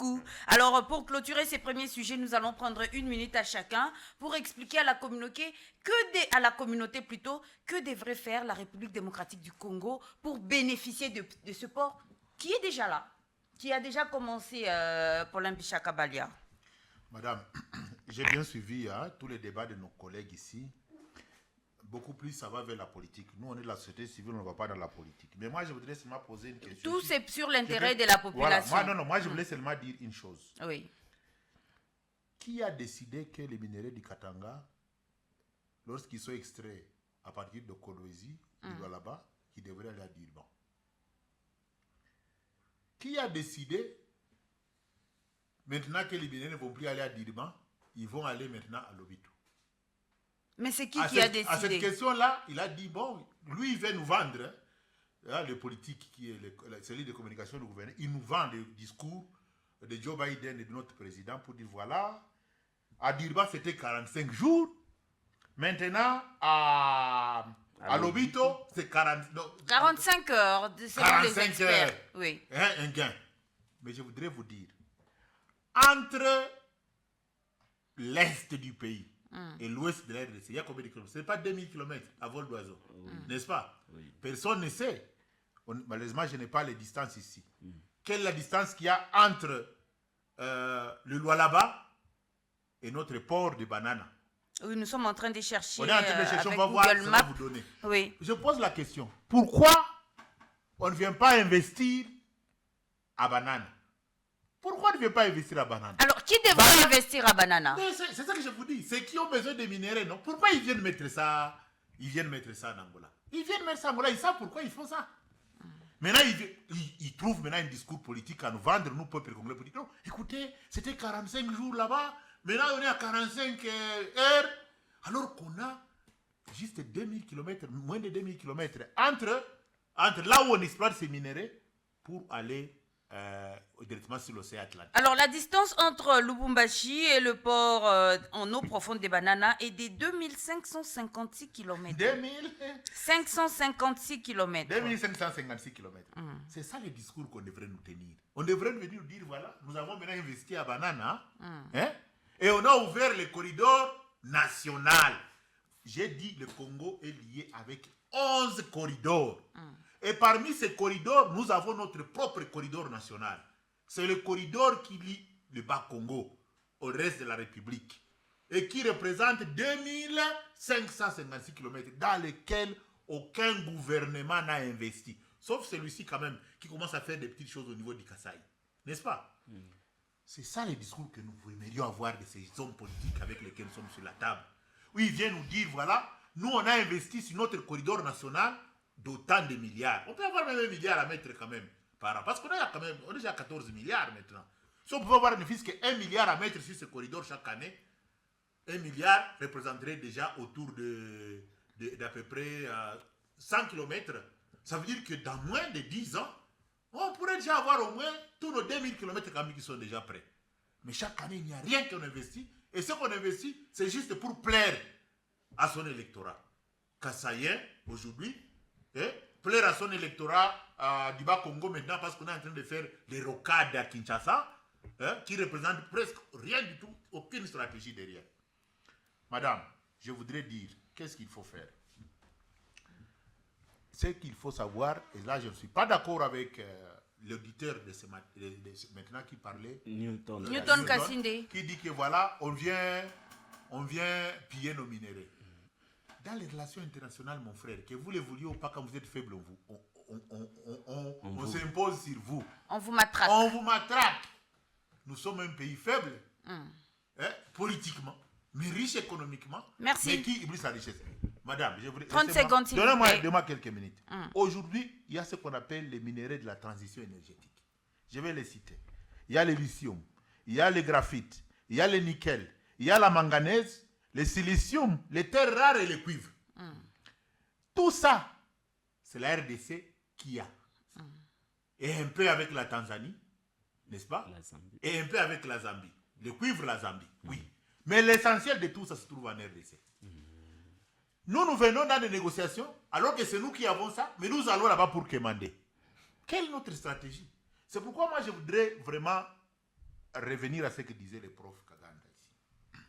beaucoup. Alors, pour clôturer ces premiers sujets, nous allons prendre 1 minute à chacun pour expliquer à la communauté que devrait faire la République démocratique du Congo pour bénéficier de ce port qui est déjà là, qui a déjà commencé Paulin Bichaka-Balia. Madame, j'ai bien suivi tous les débats de nos collègues ici. Beaucoup plus, ça va vers la politique. Nous, on est de la société civile, on ne va pas dans la politique. Mais moi, je voudrais seulement poser une question. Tout, c'est sur l'intérêt de la population. Voilà. Moi, je voulais seulement dire une chose. Oui. Qui a décidé que les minéraux du Katanga, lorsqu'ils sont extraits à partir de Kolwezi, là-bas, ils devraient aller à Durban? Qui a décidé, maintenant que les minéraux ne vont plus aller à Durban, ils vont aller maintenant à Lobito? Mais c'est qui a décidé? À cette question-là, il a dit, bon, lui, il veut nous vendre, le politique, qui est celui de communication du gouvernement, il nous vend le discours de Joe Biden et de notre président pour dire, voilà, à Durban, c'était 45 jours. Maintenant, à Lobito, c'est 45 heures, selon les experts. Oui. Un gain. Mais je voudrais vous dire, entre l'est du pays et l'ouest de la RDC, il y a combien de kilomètres? Ce n'est pas 2000 kilomètres à vol d'oiseau, n'est-ce pas? Oui. Personne ne sait. Malheureusement, je n'ai pas les distances ici. Quelle est la distance qu'il y a entre le Lualaba et notre port de Banana? Oui, nous sommes en train de chercher. On est en train de chercher, on va voir, ça va vous donner. Oui. Je pose la question. Pourquoi on ne vient pas investir à Banana? Pourquoi on ne vient pas investir à Banana? Alors, qui devrait investir à Banana? C'est ça que je vous dis. C'est qui ont besoin de minéraux, non? Pourquoi ils viennent mettre ça? Ils viennent mettre ça en Angola. Ils viennent mettre ça en Angola. Ils savent pourquoi ils font ça. Maintenant, ils trouvent maintenant un discours politique à nous vendre, nous, peuple congolais, pour dire, non, écoutez, c'était 45 jours là-bas. Maintenant, on est à 45 heures. Alors qu'on a juste 2000 km, moins de 2000 km entre là où on exploite ces minéraux pour aller directement sur l'océan Atlantique. Alors, la distance entre Lubumbashi et le port en eau profonde des Bananas est de 2556 km. 556 km. 2556 km. C'est ça le discours qu'on devrait nous tenir. On devrait venir nous dire, voilà, nous avons maintenant investi à Banana, et on a ouvert le corridor national. J'ai dit, le Congo est lié avec 11 corridors. Et parmi ces corridors, nous avons notre propre corridor national. C'est le corridor qui lie le Bas-Congo au reste de la République et qui représente 2556 km dans lesquels aucun gouvernement n'a investi. Sauf celui-ci quand même qui commence à faire des petites choses au niveau du Kasaï. N'est-ce pas? C'est ça le discours que nous aimerions avoir de ces hommes politiques avec lesquels nous sommes sur la table. Où ils viennent nous dire, voilà, nous on a investi sur notre corridor national d'autant de milliards. On peut avoir même 1 milliard à mettre quand même par an. Parce qu'on a quand même, on est déjà à 14 milliards maintenant. Si on pouvait avoir ne fût-ce que 1 milliard à mettre sur ce corridor chaque année, 1 milliard représenterait déjà autour d'à peu près 100 km. Ça veut dire que dans moins de 10 ans, on pourrait déjà avoir au moins tous nos 2000 km qui sont déjà prêts. Mais chaque année, il n'y a rien qu'on investit. Et ce qu'on investit, c'est juste pour plaire à son électorat. Kassaïen, aujourd'hui, plaire à son électorat du Bas-Congo maintenant parce qu'on est en train de faire des rocades à Kinshasa, qui représentent presque rien du tout, aucune stratégie derrière. Madame, je voudrais dire, qu'est-ce qu'il faut faire? Ce qu'il faut savoir, et là je ne suis pas d'accord avec l'auditeur de maintenant qui parlait, Newton Kassinde, qui dit que voilà, on vient piller nos minéraux. Dans les relations internationales, mon frère, que vous le vouliez ou pas, quand vous êtes faible, on s'impose sur vous. On vous matraque. On vous matraque. Nous sommes un pays faible, politiquement, mais riche économiquement. Merci. Mais qui oublie sa richesse? Madame, je voudrais... 30 secondes, s'il vous plaît. Donnez-moi quelques minutes. Aujourd'hui, il y a ce qu'on appelle les minéraux de la transition énergétique. Je vais les citer. Il y a le lithium, il y a le graphite, il y a le nickel, il y a la manganèse, le silicium, les terres rares et le cuivre. Tout ça, c'est la RDC qui a. Et un peu avec la Tanzanie, n'est-ce pas? Et un peu avec la Zambie. Le cuivre, la Zambie, oui. Mais l'essentiel de tout ça se trouve en RDC. Nous venons dans des négociations, alors que c'est nous qui avons ça, mais nous allons là-bas pour commander. Quelle est notre stratégie? C'est pourquoi moi je voudrais vraiment revenir à ce que disaient les profs Kaganda ici.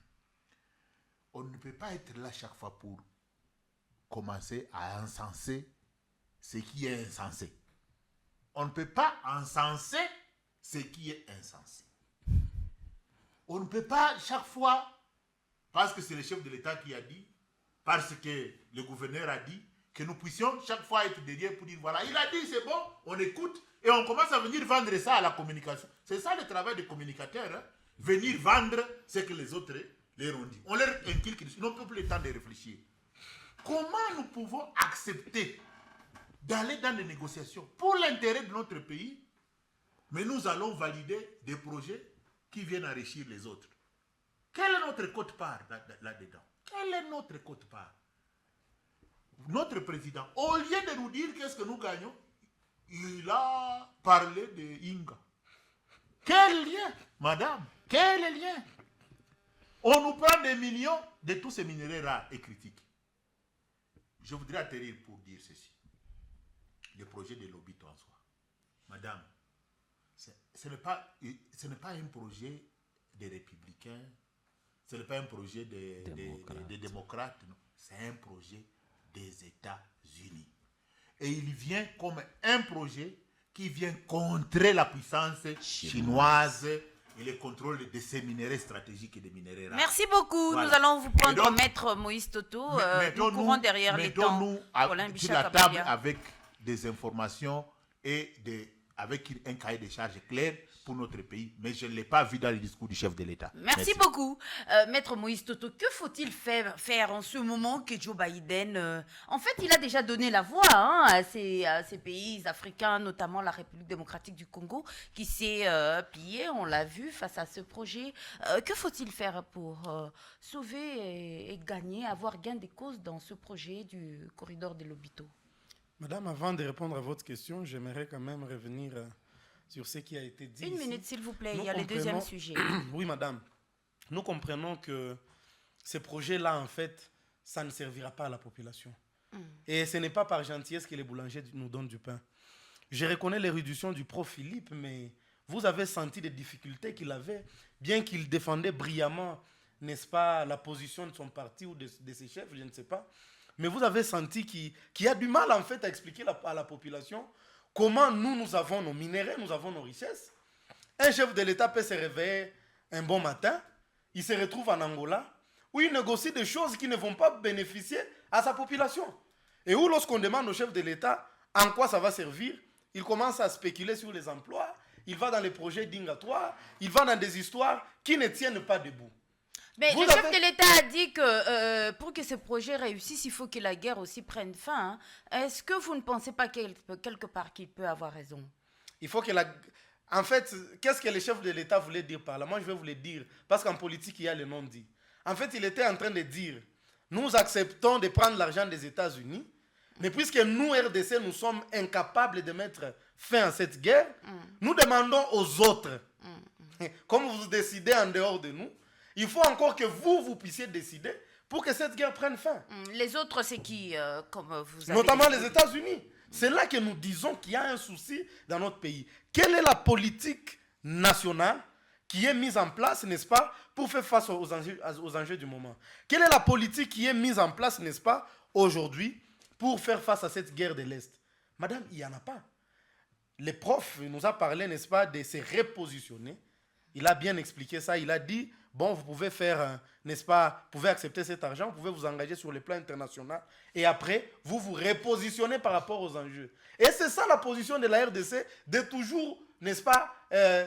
On ne peut pas être là chaque fois pour commencer à encenser ce qui est insensé. On ne peut pas encenser ce qui est insensé. On ne peut pas chaque fois, parce que c'est le chef de l'État qui a dit, parce que le gouverneur a dit, que nous puissions chaque fois être derrière pour dire, voilà, il a dit, c'est bon, on écoute, et on commence à venir vendre ça à la communication. C'est ça le travail des communicateurs, hein? Venir vendre ce que les autres leur ont dit. On leur inculque, ils n'ont plus le temps de réfléchir. Comment nous pouvons accepter d'aller dans des négociations pour l'intérêt de notre pays, mais nous allons valider des projets qui viennent enrichir les autres? Quelle est notre quote-part là-dedans? Quelle est notre quote-part? Notre président, au lieu de nous dire qu'est-ce que nous gagnons, il a parlé de Inga. Quel lien, madame? Quel lien? On nous prend des millions de tous ces minéraux rares et critiques. Je voudrais atterrir pour dire ceci. Le projet de Lobito en soi. Madame, ce n'est pas un projet des républicains, ce n'est pas un projet des démocrates, non. C'est un projet des États-Unis. Et il vient comme un projet qui vient contrer la puissance chinoise et le contrôle de ces minéraux stratégiques et des minéraux rares. Merci beaucoup. Voilà. Nous allons vous prendre donc, Maître Moïse Toto. Nous courons derrière les temps. Mettons-nous sur la table avec des informations et avec un cahier de charges clair pour notre pays. Mais je ne l'ai pas vu dans le discours du chef de l'État. Merci beaucoup. Maître Moïse Toto, que faut-il faire en ce moment que Joe Biden... en fait, il a déjà donné la voix à ces pays africains, notamment la République démocratique du Congo, qui s'est pliée, on l'a vu, face à ce projet. Que faut-il faire pour sauver et gagner, avoir gain de cause dans ce projet du corridor de Lobito? Madame, avant de répondre à votre question, j'aimerais quand même revenir sur ce qui a été dit. Une minute, s'il vous plaît, il y a le deuxième sujet. Oui, madame. Nous comprenons que ces projets-là, en fait, ça ne servira pas à la population. Et ce n'est pas par gentillesse que les boulangers nous donnent du pain. Je reconnais l'érudition du prof Philippe, mais vous avez senti des difficultés qu'il avait, bien qu'il défendait brillamment, n'est-ce pas, la position de son parti ou de ses chefs, je ne sais pas. Mais vous avez senti qu'il y a du mal, en fait, à expliquer à la population comment nous avons nos minéraux, nous avons nos richesses. Un chef de l'État peut se réveiller un bon matin, il se retrouve en Angola, où il négocie des choses qui ne vont pas bénéficier à sa population. Et où, lorsqu'on demande au chef de l'État en quoi ça va servir, il commence à spéculer sur les emplois, il va dans les projets d'ingatoires, il va dans des histoires qui ne tiennent pas debout. Mais le chef de l'État a dit que pour que ce projet réussisse, il faut que la guerre aussi prenne fin. Hein. Est-ce que vous ne pensez pas quelque part qu'il peut avoir raison? Il faut que En fait, qu'est-ce que le chef de l'État voulait dire par là? Moi, je vais vous le dire, parce qu'en politique, il y a le non-dit. En fait, il était en train de dire, nous acceptons de prendre l'argent des États-Unis, mais puisque nous, RDC, nous sommes incapables de mettre fin à cette guerre, nous demandons aux autres, comme vous décidez en dehors de nous, il faut encore que vous puissiez décider pour que cette guerre prenne fin. Les autres, c'est qui, comme vous avez notamment les États-Unis. C'est là que nous disons qu'il y a un souci dans notre pays. Quelle est la politique nationale qui est mise en place, n'est-ce pas, pour faire face aux enjeux du moment? Quelle est la politique qui est mise en place, n'est-ce pas, aujourd'hui, pour faire face à cette guerre de l'Est? Madame, il n'y en a pas. Le prof nous a parlé, n'est-ce pas, de se repositionner. Il a bien expliqué ça. Il a dit, bon, vous pouvez faire, n'est-ce pas, vous pouvez accepter cet argent, vous pouvez vous engager sur le plan international. Et après, vous vous repositionnez par rapport aux enjeux. Et c'est ça la position de la RDC, de toujours, n'est-ce pas,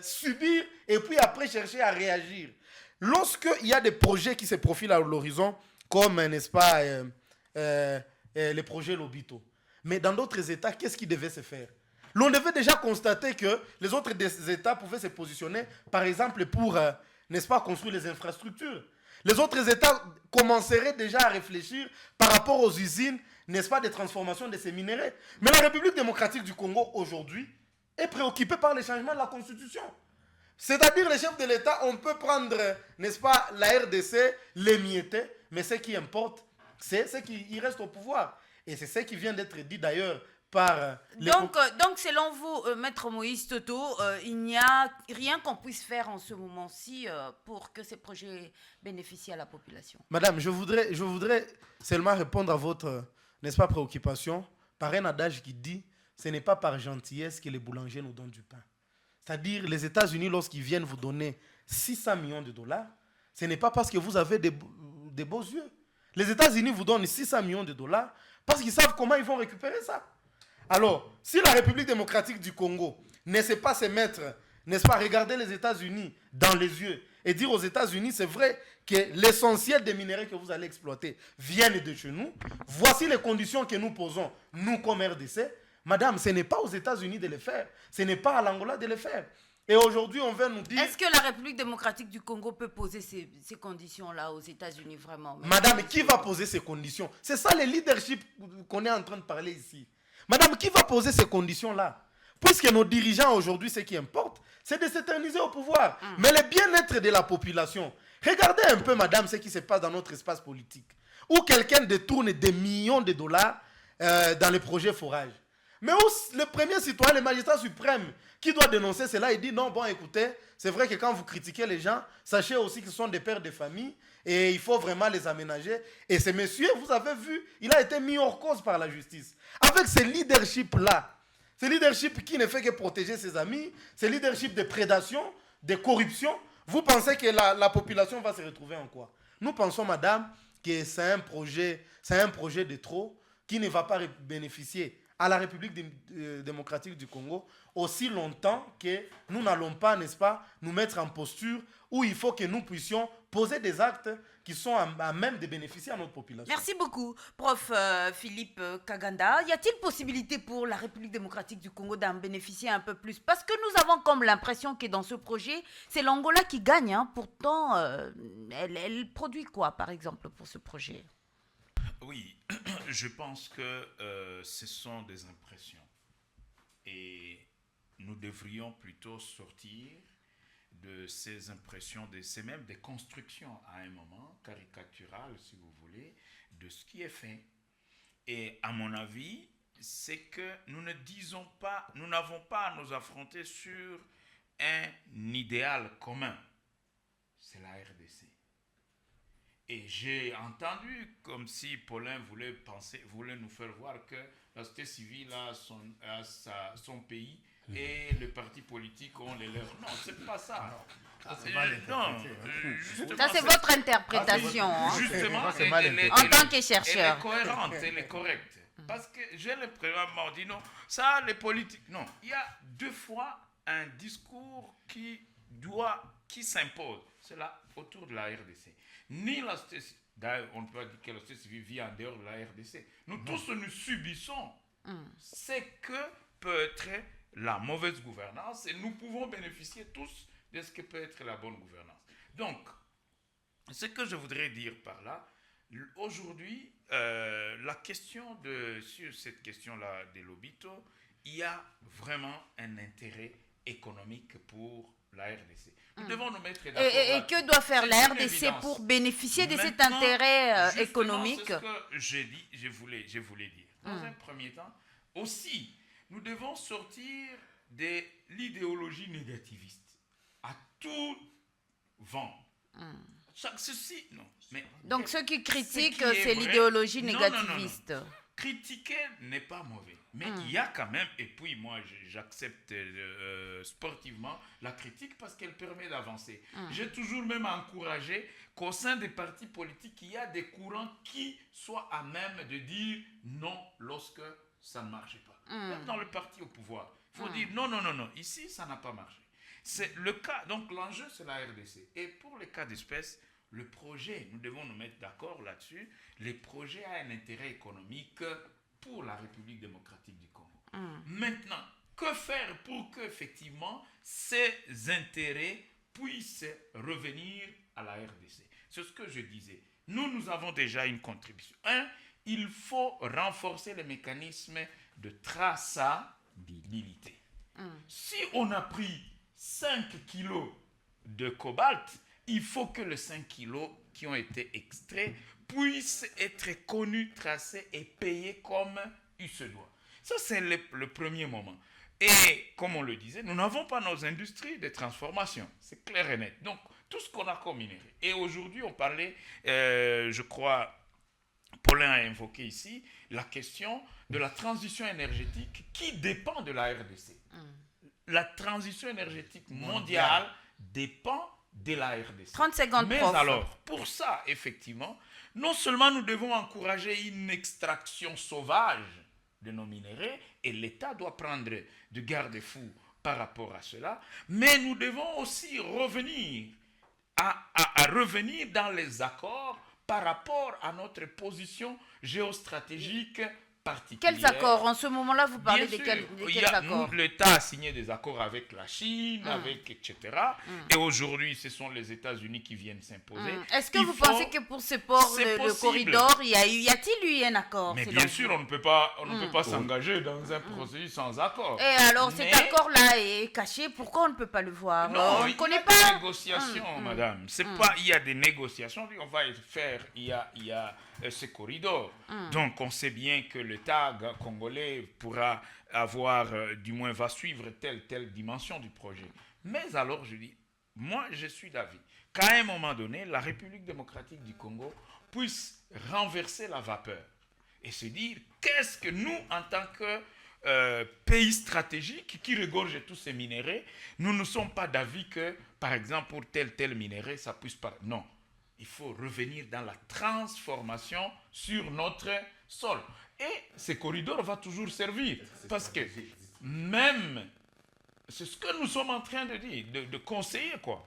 subir et puis après chercher à réagir. Lorsqu'il y a des projets qui se profilent à l'horizon, comme, n'est-ce pas, les projets Lobito. Mais dans d'autres États, qu'est-ce qui devait se faire? L'on devait déjà constater que les autres États pouvaient se positionner, par exemple, pour, n'est-ce pas, construire les infrastructures. Les autres États commenceraient déjà à réfléchir par rapport aux usines, n'est-ce pas, de transformation de ces minéraux. Mais la République démocratique du Congo, aujourd'hui, est préoccupée par les changements de la Constitution. C'est-à-dire, les chefs de l'État, on peut prendre, n'est-ce pas, la RDC, l'émietter, mais ce qui importe, c'est ce qui reste au pouvoir. Et c'est ce qui vient d'être dit d'ailleurs par Donc, selon vous, Maître Moïse Toto, il n'y a rien qu'on puisse faire en ce moment-ci pour que ces projets bénéficient à la population. Madame, je voudrais seulement répondre à votre, n'est-ce pas, préoccupation par un adage qui dit ce n'est pas par gentillesse que les boulangers nous donnent du pain. C'est-à-dire, les États-Unis, lorsqu'ils viennent vous donner 600 millions de dollars, ce n'est pas parce que vous avez des beaux yeux. Les États-Unis vous donnent 600 millions de dollars parce qu'ils savent comment ils vont récupérer ça. Alors, si la République démocratique du Congo ne sait pas se mettre, n'est-ce pas, regarder les États-Unis dans les yeux et dire aux États-Unis, c'est vrai que l'essentiel des minéraux que vous allez exploiter viennent de chez nous. Voici les conditions que nous posons, nous comme RDC. Madame, ce n'est pas aux États-Unis de le faire. Ce n'est pas à l'Angola de le faire. Et aujourd'hui, on veut nous dire... Est-ce que la République démocratique du Congo peut poser ces conditions-là aux États-Unis, vraiment? Madame, qui va poser ces conditions? C'est ça le leadership qu'on est en train de parler ici. Madame, qui va poser ces conditions-là? Puisque nos dirigeants aujourd'hui, ce qui importe, c'est de s'éterniser au pouvoir. Mais le bien-être de la population. Regardez un peu, madame, ce qui se passe dans notre espace politique. Où quelqu'un détourne des millions de dollars dans les projets forages. Mais où le premier citoyen, le magistrat suprême, qui doit dénoncer cela, il dit non, bon, écoutez, c'est vrai que quand vous critiquez les gens, sachez aussi que ce sont des pères de famille et il faut vraiment les aménager. Et ce monsieur, vous avez vu, il a été mis hors cause par la justice. Avec ce leadership-là, ce leadership qui ne fait que protéger ses amis, ce leadership de prédation, de corruption, vous pensez que la population va se retrouver en quoi? Nous pensons, madame, que c'est un projet de trop qui ne va pas bénéficier à la République démocratique du Congo aussi longtemps que nous n'allons pas, n'est-ce pas, nous mettre en posture où il faut que nous puissions poser des actes qui sont à même de bénéficier à notre population. Merci beaucoup, prof Philippe Kaganda. Y a-t-il possibilité pour la République démocratique du Congo d'en bénéficier un peu plus? Parce que nous avons comme l'impression que dans ce projet, c'est l'Angola qui gagne. Hein. Pourtant, elle produit quoi, par exemple, pour ce projet? Oui, je pense que ce sont des impressions. Et nous devrions plutôt sortir de ces impressions, c'est même des constructions à un moment, caricaturales si vous voulez, de ce qui est fait. Et à mon avis, c'est que nous ne disons pas, nous n'avons pas à nous affronter sur un idéal commun. C'est la RDC. Et j'ai entendu comme si Paulin voulait nous faire voir que la société civile a son pays et les partis politiques ont les leurs. Non, c'est pas ça. Ça, c'est mal interprété. Ça, c'est votre interprétation. Justement, en tant que chercheur. Elle est cohérente, elle est correcte. Parce que j'ai l'impression, on dit non, ça, les politiques. Non, il y a deux fois un discours qui s'impose. C'est là, autour de la RDC. Ni la société civile, d'ailleurs, on ne peut pas dire que la société civile vit en dehors de la RDC. Nous tous, nous subissons ce que peut être la mauvaise gouvernance et nous pouvons bénéficier tous de ce que peut être la bonne gouvernance. Donc, ce que je voudrais dire par là, aujourd'hui, la question sur cette question-là des Lobito, il y a vraiment un intérêt économique pour la RDC. Nous devons nous mettre d'accord. Et que doit faire la RDC pour bénéficier de cet intérêt économique? C'est ce que je voulais dire. Dans un premier temps, aussi, nous devons sortir de l'idéologie négativiste à tout vent. Ceci, non. Mais donc ceux qui critiquent, c'est l'idéologie négativiste. Non. Critiquer n'est pas mauvais. Mais il y a quand même, et puis moi j'accepte sportivement la critique parce qu'elle permet d'avancer. J'ai toujours même encouragé qu'au sein des partis politiques, il y a des courants qui soient à même de dire non lorsque ça ne marche pas. Même dans le parti au pouvoir, il faut dire non, ici ça n'a pas marché. C'est le cas, donc l'enjeu c'est la RDC. Et pour les cas d'espèce, le projet, nous devons nous mettre d'accord là-dessus, le projet a un intérêt économique pour la République démocratique du Congo. Maintenant, que faire pour qu'effectivement ces intérêts puissent revenir à la RDC? C'est ce que je disais. Nous avons déjà une contribution. Il faut renforcer les mécanismes de traçabilité. Si on a pris 5 kilos de cobalt, il faut que les 5 kilos qui ont été extraits puissent être connus, tracés et payés comme il se doit. Ça, c'est le premier moment. Et comme on le disait, nous n'avons pas nos industries de transformation. C'est clair et net. Donc, tout ce qu'on a comme minerai. Et aujourd'hui, on parlait, je crois, Paulin a invoqué ici, la question de la transition énergétique qui dépend de la RDC. La transition énergétique mondiale dépend de la RDC. 30 secondes, Mais prof. alors, pour ça, effectivement, non seulement nous devons encourager une extraction sauvage de nos minéraux, et l'État doit prendre de garde-fous par rapport à cela, mais nous devons aussi revenir à revenir dans les accords par rapport à notre position géostratégique particulière. Quels accords? En ce moment-là, vous parlez Bien de sûr, quels accords? l'État a signé des accords avec la Chine, avec etc. Et aujourd'hui, ce sont les États-Unis qui viennent s'imposer. Est-ce que vous pensez que pour ce port, C'est le possible. corridor, y a-t-il eu un accord? Mais selon bien vous? sûr, on ne peut pas s'engager dans un processus sans accord. Et alors, Mais- cet accord-là est caché, pourquoi on ne peut pas le voir? Non, On il ne connaît y a pas. des négociations, madame. C'est pas, il y a des négociations. On va faire, il y a ce corridor. Donc, on sait bien que l'État congolais pourra avoir, du moins, va suivre telle dimension du projet. Mais alors, je dis, moi, je suis d'avis qu'à un moment donné, la République démocratique du Congo puisse renverser la vapeur et se dire, qu'est-ce que nous, en tant que pays stratégique qui regorge tous ces minéraux, nous ne sommes pas d'avis que, par exemple, pour tel minerai, ça puisse pas... Non, il faut revenir dans la transformation sur notre sol. Et ce corridor va toujours servir. Parce que même, c'est ce que nous sommes en train de dire, de conseiller, quoi.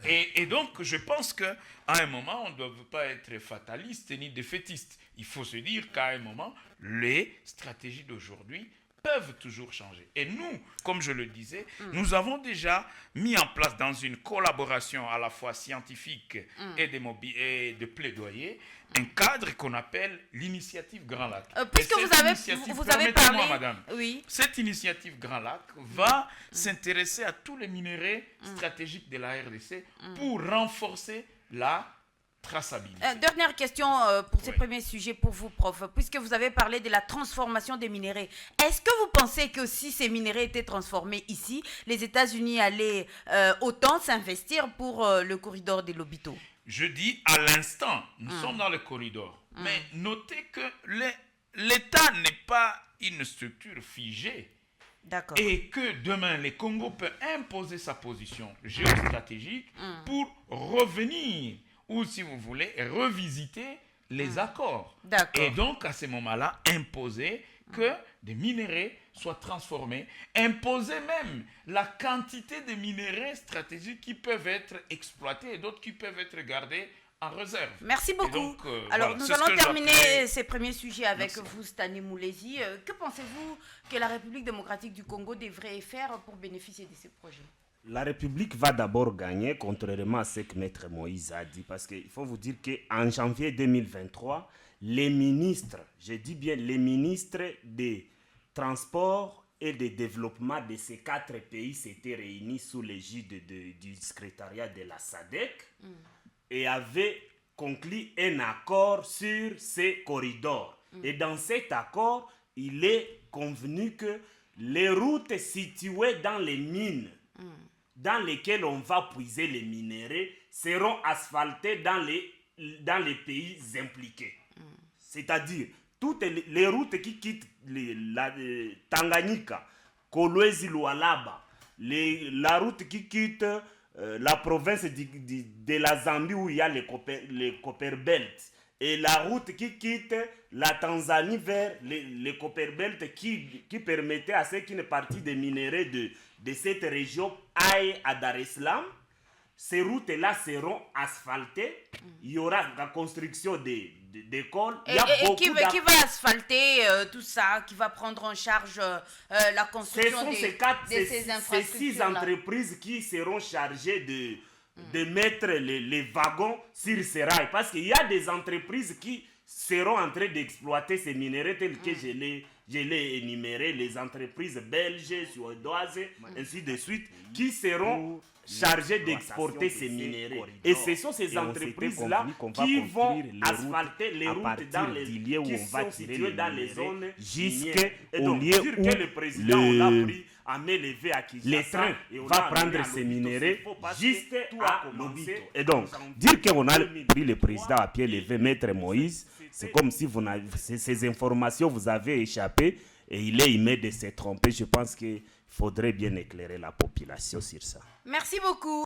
Et donc, je pense qu'à un moment, on ne doit pas être fataliste ni défaitiste. Il faut se dire qu'à un moment, les stratégies d'aujourd'hui peuvent toujours changer. Et nous, comme je le disais, nous avons déjà mis en place dans une collaboration à la fois scientifique et de plaidoyer, un cadre qu'on appelle l'initiative Grand Lac. Puisque Et vous cette avez initiative, parlé... permettez-moi, madame, Oui. cette initiative Grand Lac va s'intéresser à tous les minéraux stratégiques de la RDC pour renforcer la traçabilité. Dernière question pour ces Oui. premiers sujets pour vous, prof. Puisque vous avez parlé de la transformation des minéraux, est-ce que vous pensez que si ces minéraux étaient transformés ici, les États-Unis allaient autant s'investir pour le corridor des Lobito? Je dis à l'instant, nous sommes dans le corridor. Mais notez que l'État n'est pas une structure figée. D'accord. Et que demain, le Congo peut imposer sa position géostratégique pour revenir, ou si vous voulez, revisiter les accords. D'accord. Et donc, à ce moment-là, imposer que des minéraux soient transformés, imposer même la quantité de minéraux stratégiques qui peuvent être exploités et d'autres qui peuvent être gardés en réserve. Merci beaucoup. Et donc, Alors, voilà, nous c'est ce allons que terminer j'appelais- ces premiers sujets avec Merci. vous, Stani Moulezi. Que pensez-vous que la République démocratique du Congo devrait faire pour bénéficier de ces projets? La République va d'abord gagner, contrairement à ce que Maître Moïse a dit, parce qu'il faut vous dire qu'en janvier 2023, les ministres, je dis bien les ministres des Transports et des Développement de ces 4 pays s'étaient réunis sous l'égide du secrétariat de la SADC et avaient conclu un accord sur ces corridors. Et dans cet accord, il est convenu que les routes situées dans les mines dans lesquelles on va puiser les minéraux seront asphaltées dans les pays impliqués. C'est-à-dire, toutes les routes qui quittent Tanganyika, Kolwezi, Lualaba, la route qui quitte la province de la Zambie où il y a les Copperbelt, et la route qui quitte la Tanzanie vers les Copperbelt qui permettait à ceux qui ne partie des minéraux de cette région aillent à Dar es Salaam. Ces routes-là seront asphaltées. Il y aura la construction d'écoles. Il y a Et beaucoup qui va asphalter tout ça, qui va prendre en charge la Ce construction sont de ces ces 6 infrastructures-là? entreprises qui seront chargées de mettre les wagons sur ces rails. Parce qu'il y a des entreprises qui seront en train d'exploiter ces minéraux tels que je je l'ai énuméré, les entreprises belges, suédoises, ainsi de suite, qui seront chargées d'exporter ces minéraux. Et ce sont ces entreprises-là qui vont asphalter les routes dans les qui sont situées dans les zones jusqu'au lieu où le président a levé à les trains va prendre ces minéraux juste à Lobito. Et donc, dire qu'on a pris le président à pied levé, Maître Moïse, c'est comme si vous ces informations vous avez échappé et il est aimé de se tromper. Je pense qu'il faudrait bien éclairer la population sur ça. Merci beaucoup.